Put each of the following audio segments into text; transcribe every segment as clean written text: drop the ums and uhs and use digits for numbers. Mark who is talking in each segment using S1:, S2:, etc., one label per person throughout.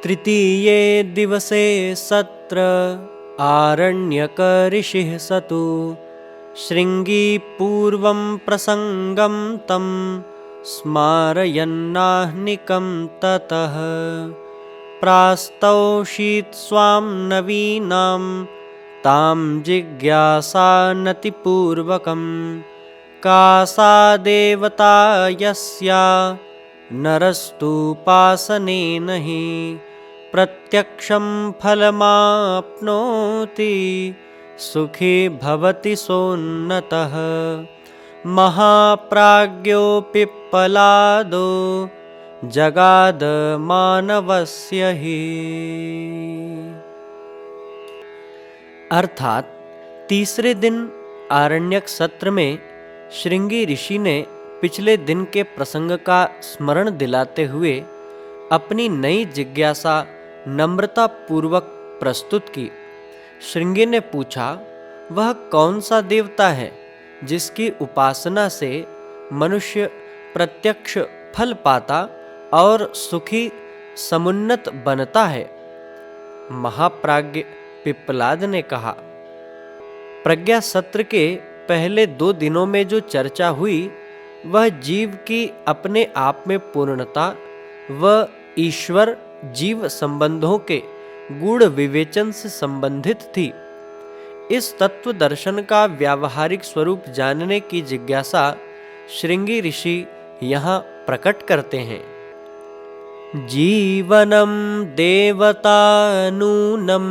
S1: तृतीये दिवसे सत्र आरण्यक ऋषिः सतु शृंगी पूर्वं प्रसंगं तं स्मारयन्नाह्निकं ततः प्रास्तौषीत् स्वां नवीनां तां जिज्ञासानतिपूर्वकं का सा देवता यस्या नरस्तूपासनेन हि प्रत्यक्षं फलमाप्नोति सुखी भवति सोन्नतः। महाप्राज्ञो पिप्पलादो जगाद मानवस्य ही। अर्थात तीसरे दिन आरण्यक सत्र में श्रृंगी ऋषि ने पिछले दिन के प्रसंग का स्मरण दिलाते हुए अपनी नई जिज्ञासा नम्रता पूर्वक प्रस्तुत की। श्रृंगी ने पूछा, वह कौन सा देवता है जिसकी उपासना से मनुष्य प्रत्यक्ष फल पाता और सुखी समुन्नत बनता है। महाप्राज्ञ पिप्पलाद ने कहा, प्रज्ञा सत्र के पहले 2 दिनों में जो चर्चा हुई वह जीव की अपने आप में पूर्णता व ईश्वर जीव संबंधों के गूढ़ विवेचन से संबंधित थी। इस तत्व दर्शन का व्यावहारिक स्वरूप जानने की जिज्ञासा श्रृंगी ऋषि यहाँ प्रकट करते हैं। जीवनं देवतानूनं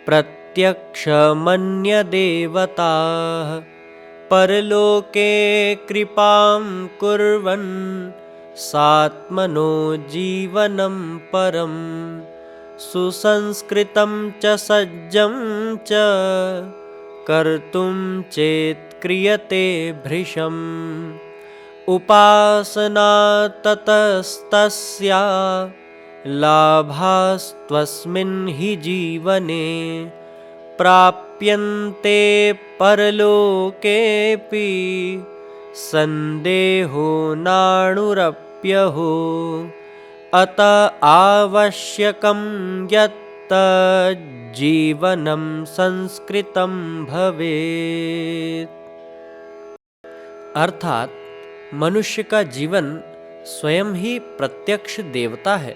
S1: प्रत्यक्षमन्यदेवताः परलोके कृपां कुर्वन् सात्मनो जीवनं परं सुसंस्कृतं च सज्जं च कर्तुं चेत् क्रियते भृशम् उपासना ततस्तस्या लाभास्त्वस्मिन् हि जीवने प्राप्यन्ते परलोकेऽपि संदेहो नाणुरप्यहो अत आवश्यकं यत् जीवनं संस्कृतं भवेत्। अर्थात मनुष्य का जीवन स्वयं ही प्रत्यक्ष देवता है।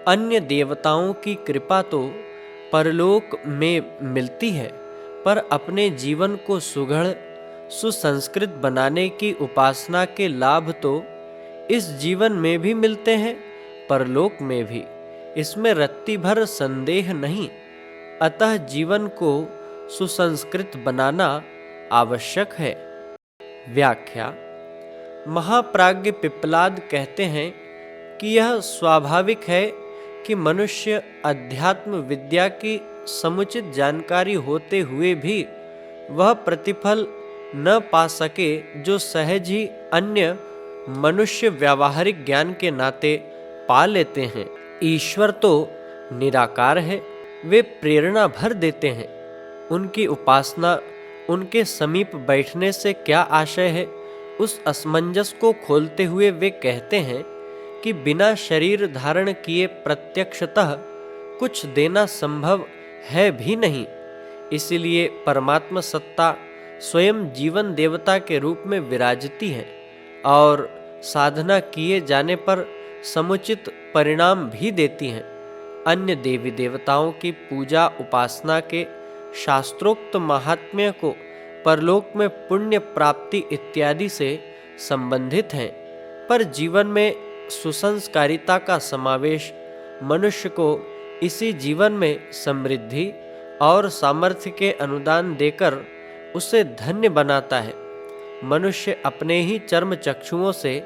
S1: अन्य देवताओं की कृपा तो परलोक में मिलती है, पर अपने जीवन को सुघड़ सुसंस्कृत बनाने की उपासना के लाभ तो इस जीवन में भी मिलते हैं, परलोक में भी। इसमें रत्ती भर संदेह नहीं। अतः जीवन को सुसंस्कृत बनाना आवश्यक है। व्याख्या। महाप्राज्ञ पिप्पलाद कहते हैं कि यह स्वाभाविक है कि मनुष्य अध्यात्म विद्या की समुचित जानकारी होते हुए भी वह प्रतिफल न पा सके जो सहज ही अन्य मनुष्य व्यावहारिक ज्ञान के नाते पा लेते हैं। ईश्वर तो निराकार है, वे प्रेरणा भर देते हैं। उनकी उपासना उनके समीप बैठने से क्या आशय है? उस असमंजस को खोलते हुए वे कहते हैं कि बिना शरीर धारण किए प्रत्यक्षतः कुछ देना संभव है भी नहीं। इसलिए परमात्मा सत्ता स्वयं जीवन देवता के रूप में विराजती है और साधना किए जाने पर समुचित परिणाम भी देती हैं। अन्य देवी देवताओं की पूजा उपासना के शास्त्रोक्त महात्म्य को परलोक में पुण्य प्राप्ति इत्यादि से संबंधित हैं, पर जीवन में सुसंस्कारिता का समावेश मनुष्य को इसी जीवन में समृद्धि और सामर्थ्य के अनुदान देकर उसे धन्य बनाता है। मनुष्य अपने ही चर्म चक्षुओं से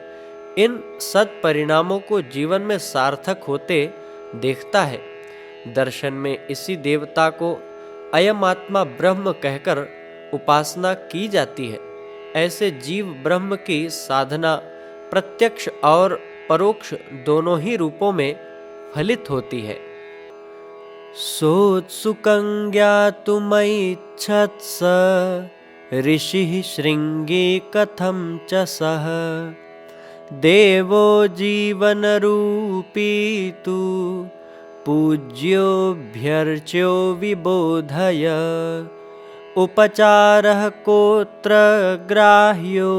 S1: इन सत्परिणामों को जीवन में सार्थक होते देखता है। दर्शन में इसी देवता को अयम आत्मा ब्रह्म कहकर उपासना की जाती है। ऐसे जीव ब्रह्म की साधना प्रत्यक्ष और परोक्ष दोनों ही रूपों में फलित होती है। सोत्सुकं ज्ञातुमैच्छत्स ऋषिः शृंगी कथं च सः देवो जीवनरूपी तु पूज्योऽभ्यर्च्यो विबोधय उपचारः कोऽत्र ग्राह्यो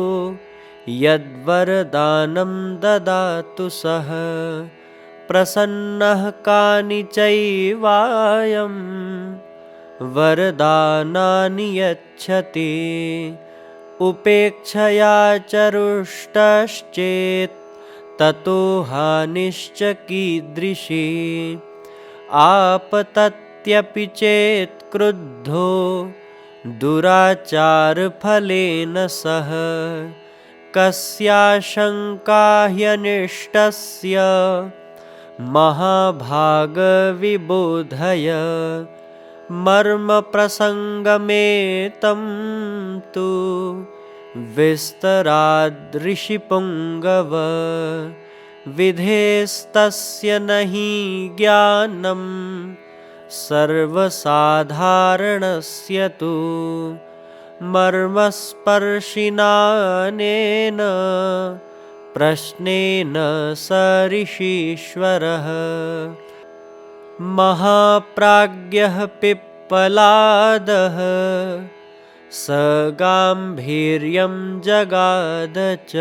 S1: यद्वरदानं ददातु सः प्रसन्नः कानि चैवायं वरदानानि यच्छति उपेक्षया च रुष्टश्चेत् ततो हानिश्च कीदृशी आपतत्यपि चेत् क्रुद्धो दुराचारफलेन सह कस्याशङ्का ह्यनिष्टस्य महाभागविबोधय मर्मप्रसङ्गमेतं तु विस्तरादृषिपुङ्गव विधेस्तस्य न हि ज्ञानं सर्वसाधारणस्य तु मर्मस्पर्शिनानेन प्रश्नेन स ऋषीश्वरः महाप्राज्ञः पिप्पलादः स गाम्भीर्यं जगाद च।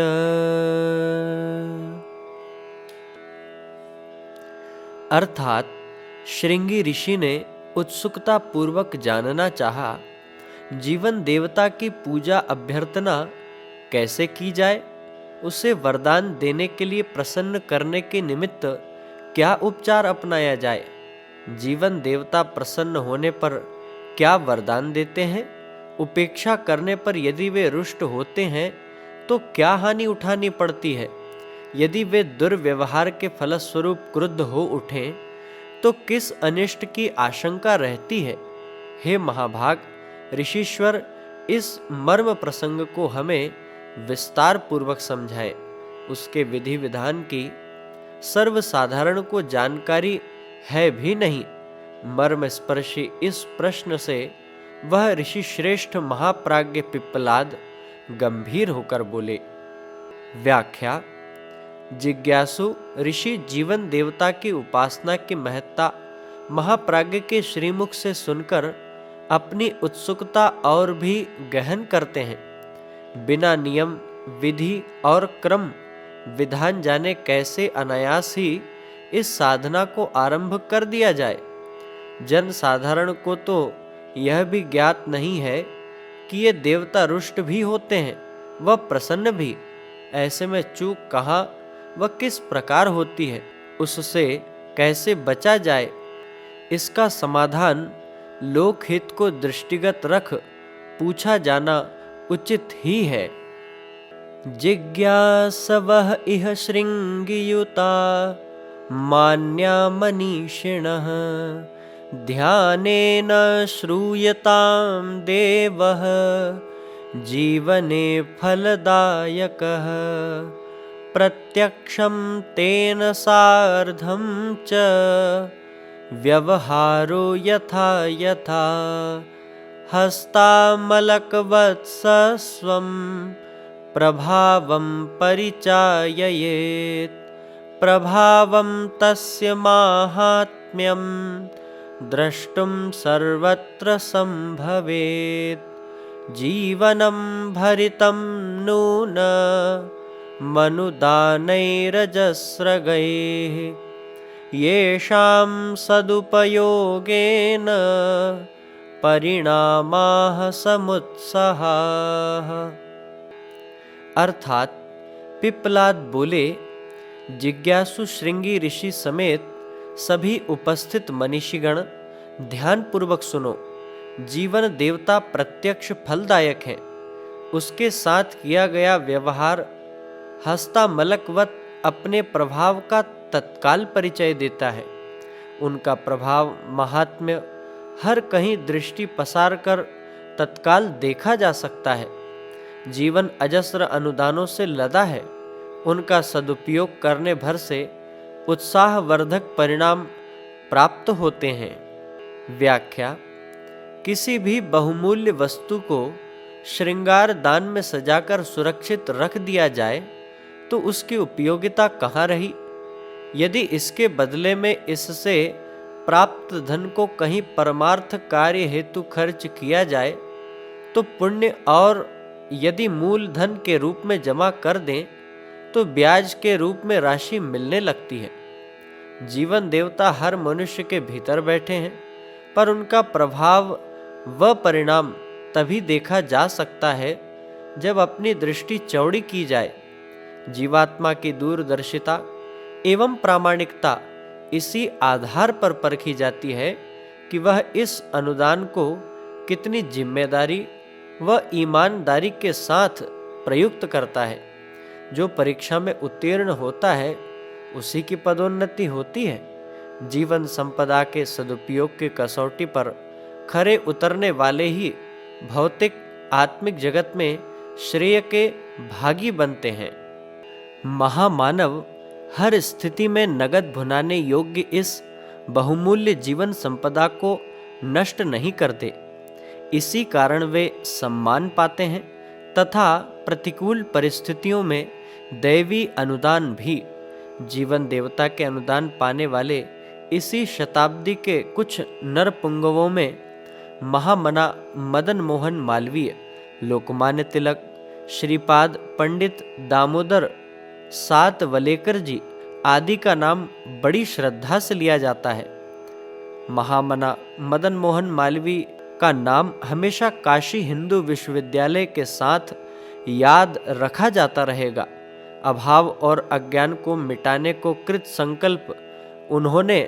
S1: अर्थात श्रृंगी ऋषि ने उत्सुकता पूर्वक जानना चाहा, जीवन देवता की पूजा अभ्यर्थना कैसे की जाए, उसे वरदान देने के लिए प्रसन्न करने के निमित्त क्या उपचार अपनाया जाए, जीवन देवता प्रसन्न होने पर क्या वरदान देते हैं, उपेक्षा करने पर यदि वे रुष्ट होते हैं तो क्या हानि उठानी पड़ती है, यदि वे दुर्व्यवहार के फलस्वरूप क्रुद्ध हो उठें तो किस अनिष्ट की आशंका रहती है। हे महाभाग, ऋषीश्वर इस मर्म प्रसंग को हमें विस्तार पूर्वक समझाएं। उसके विधि विधान की सर्वसाधारण को जानकारी है भी नहीं। मर्म स्पर्शी इस प्रश्न से वह ऋषि श्रेष्ठ महाप्राज्ञ पिप्पलाद गंभीर होकर बोले। व्याख्या। जिज्ञासु ऋषि जीवन देवता की उपासना की महत्ता महाप्राज्ञ के श्रीमुख से सुनकर अपनी उत्सुकता और भी गहन करते हैं। बिना नियम, विधि और क्रम विधान जाने कैसे अनायास ही इस साधना को आरंभ कर दिया जाए। जन साधारण को तो यह भी ज्ञात नहीं है कि ये देवता रुष्ट भी होते हैं व प्रसन्न भी। ऐसे में चूक कहाँ व किस प्रकार होती है, उससे कैसे बचा जाए, इसका समाधान लोकहित को दृष्टिगत रख पूछा जाना उचित ही है। जिज्ञासवः इह शृंगियुता मान्या मनीषिणः ध्यानेन श्रूयतां देवः जीवने फलदायकः प्रत्यक्षं तेन सार्धं च व्यवहारो यथा यथा हस्तामलकवत्सस्वं प्रभावं परिचाययेत् प्रभावं तस्य माहात्म्यं द्रष्टुं सर्वत्र संभवेत् जीवनं भरितं नून मनुदानैरजस्रगैः येषां सदुपयोगेन परिणामाः समुत्सहाः। अर्थात पिप्पलाद बोले, जिज्ञासु श्रृंगी ऋषि समेत सभी उपस्थित मनीषीगण ध्यान पूर्वक सुनो। जीवन देवता प्रत्यक्ष फलदायक है। उसके साथ किया गया व्यवहार हस्तामलकवत अपने प्रभाव का तत्काल परिचय देता है। उनका प्रभाव महात्म्य हर कहीं दृष्टि पसार कर तत्काल देखा जा सकता है। जीवन अजस्र अनुदानों से लदा है। उनका सदुपयोग करने भर से उत्साहवर्धक परिणाम प्राप्त होते हैं। व्याख्या। किसी भी बहुमूल्य वस्तु को श्रृंगार दान में सजाकर सुरक्षित रख दिया जाए तो उसकी उपयोगिता कहाँ रही। यदि इसके बदले में इससे प्राप्त धन को कहीं परमार्थ कार्य हेतु खर्च किया जाए तो पुण्य, और यदि मूल धन के रूप में जमा कर दें तो ब्याज के रूप में राशि मिलने लगती है। जीवन देवता हर मनुष्य के भीतर बैठे हैं, पर उनका प्रभाव व परिणाम तभी देखा जा सकता है जब अपनी दृष्टि चौड़ी की जाए। जीवात्मा की दूरदर्शिता एवं प्रामाणिकता इसी आधार पर परखी जाती है कि वह इस अनुदान को कितनी जिम्मेदारी व ईमानदारी के साथ प्रयुक्त करता है। जो परीक्षा में उत्तीर्ण होता है उसी की पदोन्नति होती है। जीवन संपदा के सदुपयोग की कसौटी पर खरे उतरने वाले ही भौतिक आत्मिक जगत में श्रेय के भागी बनते हैं। महामानव हर स्थिति में नगद भुनाने योग्य इस बहुमूल्य जीवन संपदा को नष्ट नहीं करते। इसी कारण वे सम्मान पाते हैं तथा प्रतिकूल परिस्थितियों में दैवी अनुदान भी। जीवन देवता के अनुदान पाने वाले इसी शताब्दी के कुछ नरपुंगवों में महामना मदन मोहन मालवीय, लोकमान्य तिलक, श्रीपाद पंडित दामोदर सातवलेकर जी आदि का नाम बड़ी श्रद्धा से लिया जाता है। महामना मदन मोहन मालवीय का नाम हमेशा काशी हिंदू विश्वविद्यालय के साथ याद रखा जाता रहेगा। अभाव और अज्ञान को मिटाने को कृत संकल्प उन्होंने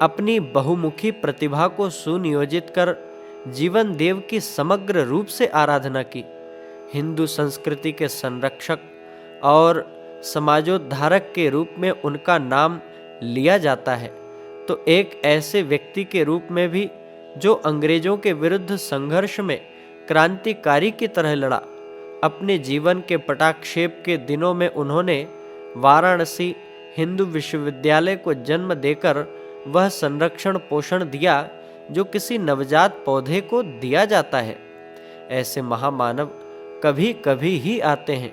S1: अपनी बहुमुखी प्रतिभा को सुनियोजित कर जीवन देव की समग्र रूप से आराधना की। हिंदू संस्कृति के संरक्षक और समाजोद्धारक के रूप में उनका नाम लिया जाता है, तो एक ऐसे व्यक्ति के रूप में भी जो अंग्रेजों के विरुद्ध संघर्ष में क्रांतिकारी की तरह लड़ा। अपने जीवन के पटाक्षेप के दिनों में उन्होंने वाराणसी हिंदू विश्वविद्यालय को जन्म देकर वह संरक्षण पोषण दिया जो किसी नवजात पौधे को दिया जाता है। ऐसे महामानव कभी कभी ही आते हैं,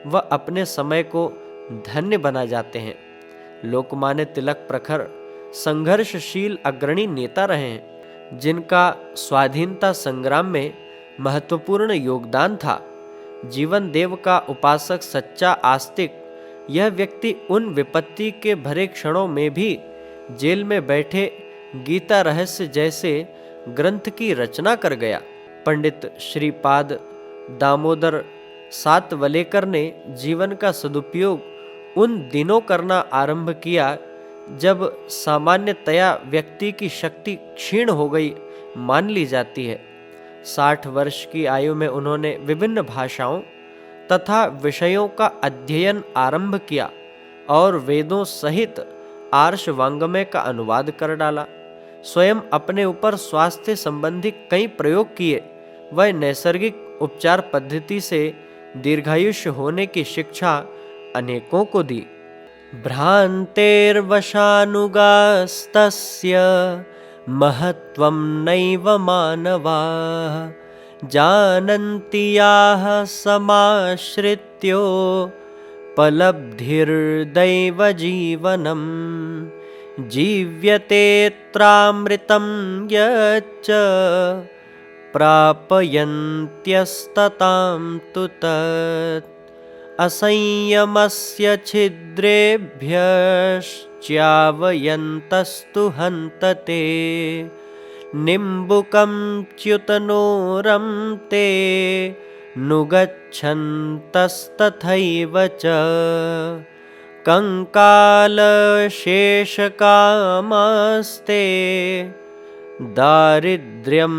S1: वह अपने समय को धन्य बना जाते हैं। लोकमान्य तिलक प्रखर संघर्षशील अग्रणी नेता रहे हैं, जिनका स्वाधीनता संग्राम में महत्वपूर्ण योगदान था। जीवन देव का उपासक सच्चा आस्तिक यह व्यक्ति उन विपत्ति के भरे क्षणों में भी जेल में बैठे गीता रहस्य जैसे ग्रंथ की रचना कर गया। पंडित श्रीपाद दामोदर सातवलेकर ने जीवन का सदुपयोग उन दिनों करना आरंभ किया जब सामान्यतया व्यक्ति की शक्ति क्षीण हो गई मान ली जाती है। 60 वर्ष की आयु में उन्होंने विभिन्न भाषाओं तथा विषयों का अध्ययन आरंभ किया और वेदों सहित आर्ष वांग्मय का अनुवाद कर डाला। स्वयं अपने ऊपर स्वास्थ्य संबंधी कई प्रयोग किए। वह नैसर्गिक उपचार पद्धति से दीर्घायुष्य होने की शिक्षा अनेकों को दी। भ्रान्तेर्वशानुगास्तस्य महत्वं नैव मानवाः जानन्ति याः समाश्रित्योपलब्धिर्दैव जीवनम् जीव्यतेऽत्रामृतं यच्च प्रापयन्त्यस्ततां तु तत् असंयमस्य छिद्रेभ्यश्चावयन्तस्तु हन्तते निम्बुकं च्युतनोरं ते नुगच्छन्तस्तथैव च कंकालशेषकामास्ते दारिद्र्यं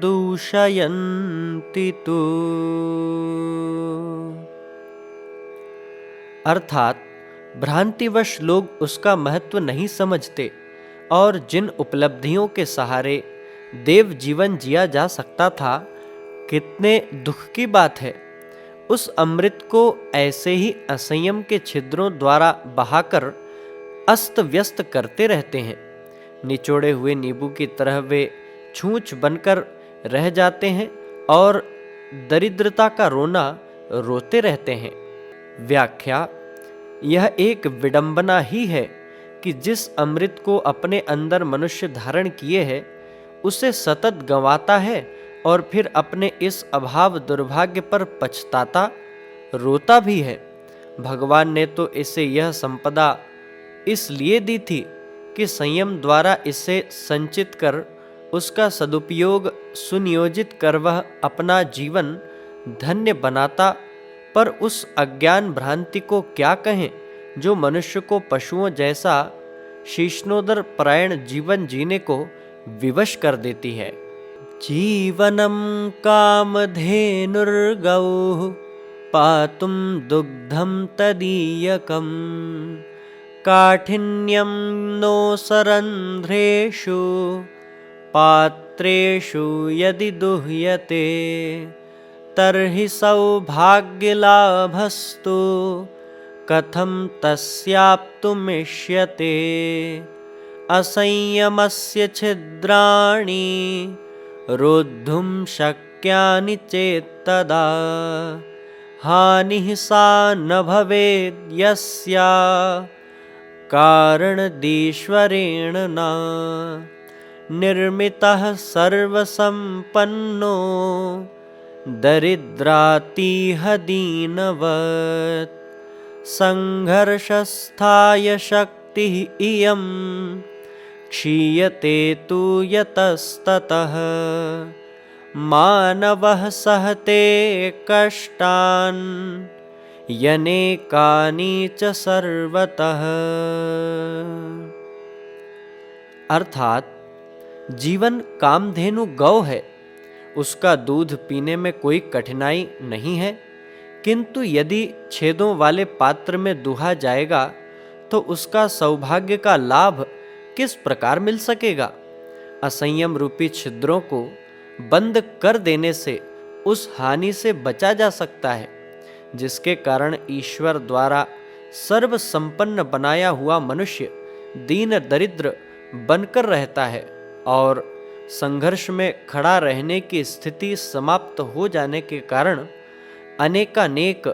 S1: दूषयन्ति तु। अर्थात भ्रांतिवश लोग उसका महत्व नहीं समझते और जिन उपलब्धियों के सहारे देव जीवन जिया जा सकता था, कितने दुख की बात है। उस अमृत को ऐसे ही असंयम के छिद्रों द्वारा बहाकर अस्त व्यस्त करते रहते हैं। निचोड़े हुए नींबू की तरह वे छूछ बनकर रह जाते हैं और दरिद्रता का रोना रोते रहते हैं। व्याख्या: यह एक विडंबना ही है कि जिस अमृत को अपने अंदर मनुष्य धारण किए है उसे सतत गंवाता है और फिर अपने इस अभाव दुर्भाग्य पर पछताता रोता भी है। भगवान ने तो इसे यह संपदा इसलिए दी थी कि संयम द्वारा इसे संचित कर उसका सदुपयोग सुनियोजित कर वह अपना जीवन धन्य बनाता। पर उस अज्ञान भ्रांति को क्या कहें जो मनुष्य को पशुओं जैसा शीर्ष्णोदर परायण जीवन जीने को विवश कर देती है। जीवनम कामधेनुर्गौः पातुम दुग्धम तदीयकम काठिन्यम नो सरन्ध्रेषु पात्रेषु यदि दुह्यते तर्हि सौभाग्यलाभस्तु कथम तस्याप्तुमिष्यते असंयमस्य छिद्राणि रोद्धुं शक्यानि चेत्तदा हानिः सा न भवेद् यस्या कारणदीश्वरेण न निर्मितः सर्वसम्पन्नो दरिद्रातिह दीनवत् संघर्षस्थाय शक्तिः इयं क्षीयते तु यतस्ततः मानवः सहते कष्टान् यनेकानि च सर्वतः। अर्थात जीवन कामधेनु गौ है, उसका दूध पीने में कोई कठिनाई नहीं है, किंतु यदि छेदों वाले पात्र में दुहा जाएगा तो उसका सौभाग्य का लाभ किस प्रकार मिल सकेगा। असंयम रूपी छिद्रों को बंद कर देने से उस हानि से बचा जा सकता है जिसके कारण ईश्वर द्वारा सर्व संपन्न बनाया हुआ मनुष्य दीन दरिद्र बनकर रहता है और संघर्ष में खड़ा रहने की स्थिति समाप्त हो जाने के कारण अनेकानेक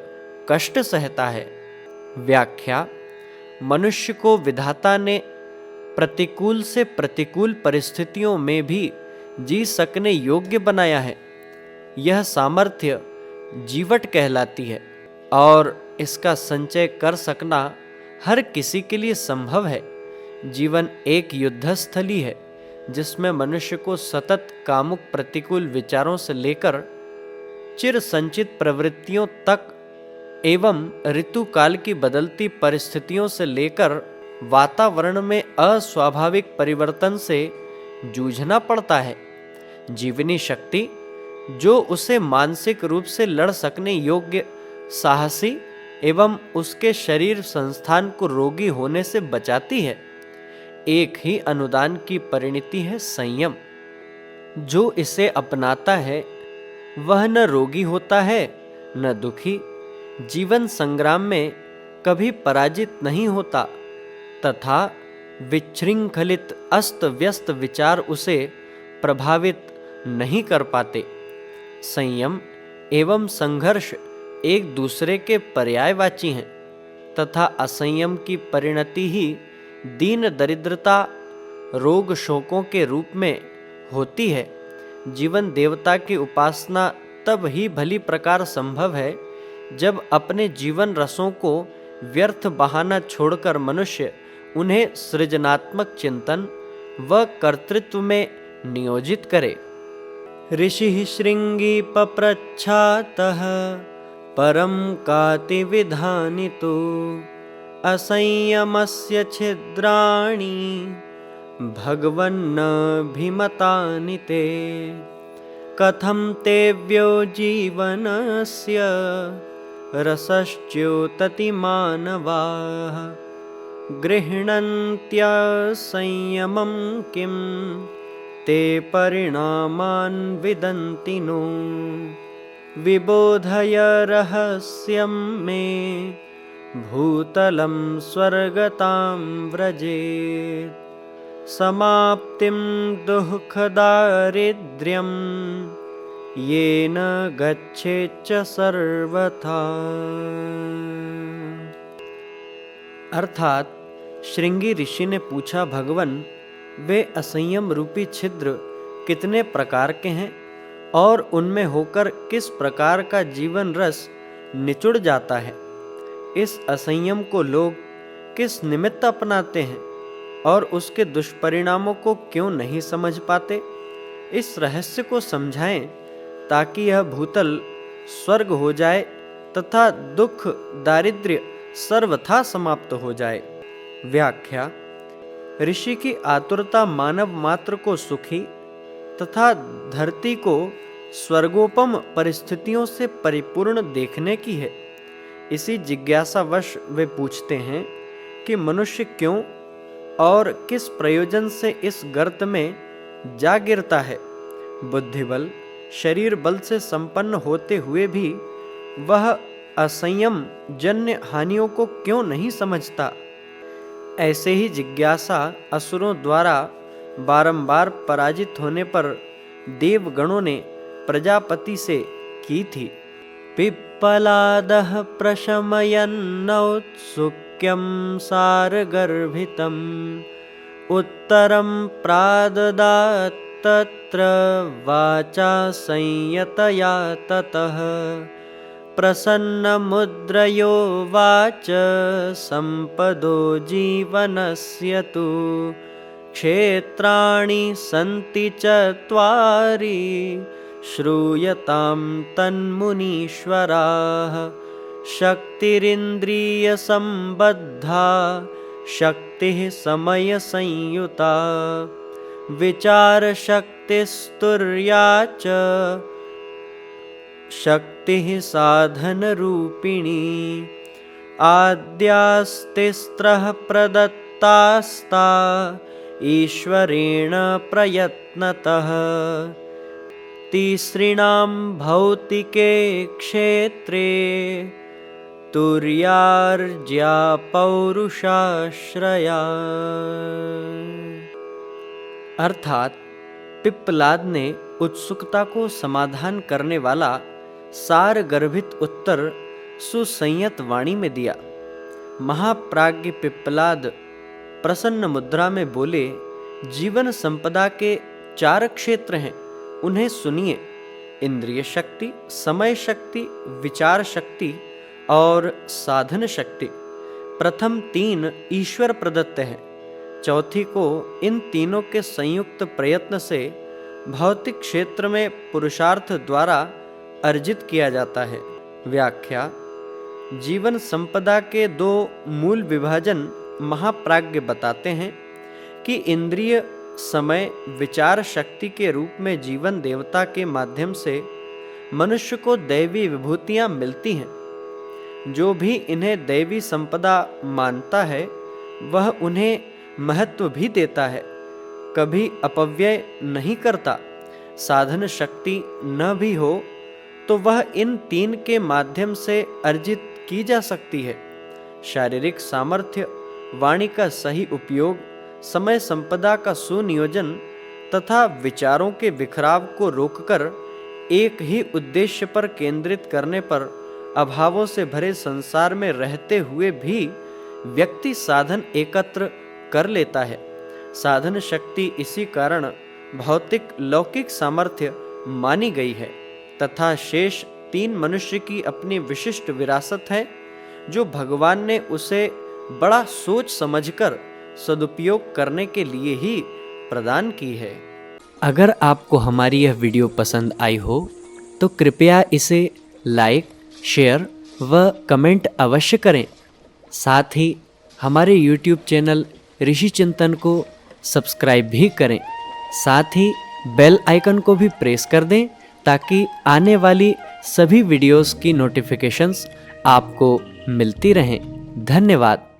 S1: कष्ट सहता है। व्याख्या: मनुष्य को विधाता ने प्रतिकूल से प्रतिकूल परिस्थितियों में भी जी सकने योग्य बनाया है। यह सामर्थ्य जीवट कहलाती है और इसका संचय कर सकना हर किसी के लिए संभव है। जीवन एक युद्धस्थली है जिसमें मनुष्य को सतत कामुक प्रतिकूल विचारों से लेकर चिर संचित प्रवृत्तियों तक एवं ऋतुकाल की बदलती परिस्थितियों से लेकर वातावरण में अस्वाभाविक परिवर्तन से जूझना पड़ता है। जीवनी शक्ति जो उसे मानसिक रूप से लड़ सकने योग्य साहसी एवं उसके शरीर संस्थान को रोगी होने से बचाती है। एक ही अनुदान की परिणति है संयम। जो इसे अपनाता है वह न रोगी होता है न दुखी, जीवन संग्राम में कभी पराजित नहीं होता तथा विच्छृंखलित अस्त व्यस्त विचार उसे प्रभावित नहीं कर पाते। संयम एवं संघर्ष एक दूसरे के पर्यायवाची हैं तथा असंयम की परिणति ही दीन दरिद्रता रोग शोकों के रूप में होती है। जीवन देवता की उपासना तब ही भली प्रकार संभव है जब अपने जीवन रसों को व्यर्थ बहाना छोड़कर मनुष्य उन्हें सृजनात्मक चिंतन व कर्तृत्व में नियोजित करे। ऋषिः श्रृंगी पप्रच्छातः परम काति विधानितो असंयमस्य छिद्राणि भगवन्नभिमतानि ते कथं तेव्यो जीवनस्य रसश्च्योतति मानवाः गृह्णन्त्यसंयमं किं ते परिणामान् विदन्ति नो विबोधय रहस्यं मे भूतलं स्वर्गतां व्रजेत् समाप्तिं दुःखदारिद्र्यं येन गच्छेच्च सर्वथा। अर्थात श्रृंगी ऋषि ने पूछा, भगवन, वे असंयम रूपी छिद्र कितने प्रकार के हैं और उनमें होकर किस प्रकार का जीवन रस निचुड़ जाता है? इस असंयम को लोग किस निमित्त अपनाते हैं और उसके दुष्परिणामों को क्यों नहीं समझ पाते? इस रहस्य को समझाएं ताकि यह भूतल स्वर्ग हो जाए तथा दुख दारिद्र्य सर्वथा समाप्त हो जाए। व्याख्या: ऋषि की आतुरता मानव मात्र को सुखी तथा धरती को स्वर्गोपम परिस्थितियों से परिपूर्ण देखने की है। इसी जिज्ञासावश वे पूछते हैं कि मनुष्य क्यों और किस प्रयोजन से इस गर्त में जा गिरता है। बुद्धिबल, शरीर बल से संपन्न होते हुए भी वह असंयम जन्य हानियों को क्यों नहीं समझता? ऐसे ही जिज्ञासा असुरों द्वारा बारंबार पराजित होने पर देवगणों ने प्रजापति से की थी। पिप्पलादः प्रशमयन्नौत्सुक्यं सारगर्भितम् उत्तरं प्राददात् तत्र वाचा संयतया ततः प्रसन्नमुद्रयोवाच संपदो जीवनस्य तु क्षेत्राणि सन्ति चत्वारि श्रूयतां तन्मुनीश्वराः शक्तिरिन्द्रियसम्बद्धा शक्तिः समयसंयुता विचारशक्तिस्तुर्या च शक्तिः साधनरूपिणी आद्यास्तिस्त्रः प्रदत्तास्ता ईश्वरेण प्रयत्नतः तीसृणां भौतिके क्षेत्रे तुर्यार्ज्या पौरुषाश्रया। अर्थात पिप्पलाद ने उत्सुकता को समाधान करने वाला सार गर्भित उत्तर सुसंयत वाणी में दिया। महाप्राज्ञ पिप्पलाद प्रसन्न मुद्रा में बोले, जीवन संपदा के 4 क्षेत्र हैं, उन्हें सुनिए। इंद्रिय शक्ति, समय शक्ति, विचार शक्ति और साधन शक्ति। प्रथम 3 ईश्वर प्रदत्त है, चौथी को इन तीनों के संयुक्त प्रयत्न से भौतिक क्षेत्र में पुरुषार्थ द्वारा अर्जित किया जाता है। व्याख्या: जीवन संपदा के 2 मूल विभाजन महाप्राज्ञ बताते हैं कि इंद्रिय, समय, विचार शक्ति के रूप में जीवन देवता के माध्यम से मनुष्य को दैवी विभूतियां मिलती हैं। जो भी इन्हें दैवी संपदा मानता है वह उन्हें महत्व भी देता है, कभी अपव्यय नहीं करता। साधन शक्ति न भी हो तो वह इन 3 के माध्यम से अर्जित की जा सकती है। शारीरिक सामर्थ्य, वाणी का सही उपयोग, समय संपदा का सुनियोजन तथा विचारों के बिखराव को रोककर एक ही उद्देश्य पर केंद्रित करने पर अभावों से भरे संसार में रहते हुए भी व्यक्ति साधन एकत्र कर लेता है। साधन शक्ति इसी कारण भौतिक लौकिक सामर्थ्य मानी गई है तथा शेष 3 मनुष्य की अपनी विशिष्ट विरासत है, जो भगवान ने उसे बड़ा सोच समझकर सदुपयोग करने के लिए ही प्रदान की है। अगर आपको हमारी यह वीडियो पसंद आई हो तो कृपया इसे लाइक, शेयर व कमेंट अवश्य करें। साथ ही हमारे YouTube चैनल ऋषि चिंतन को सब्सक्राइब भी करें। साथ ही बेल आइकन को भी प्रेस कर दें ताकि आने वाली सभी वीडियोस की नोटिफिकेशंस आपको मिलती रहें। धन्यवाद।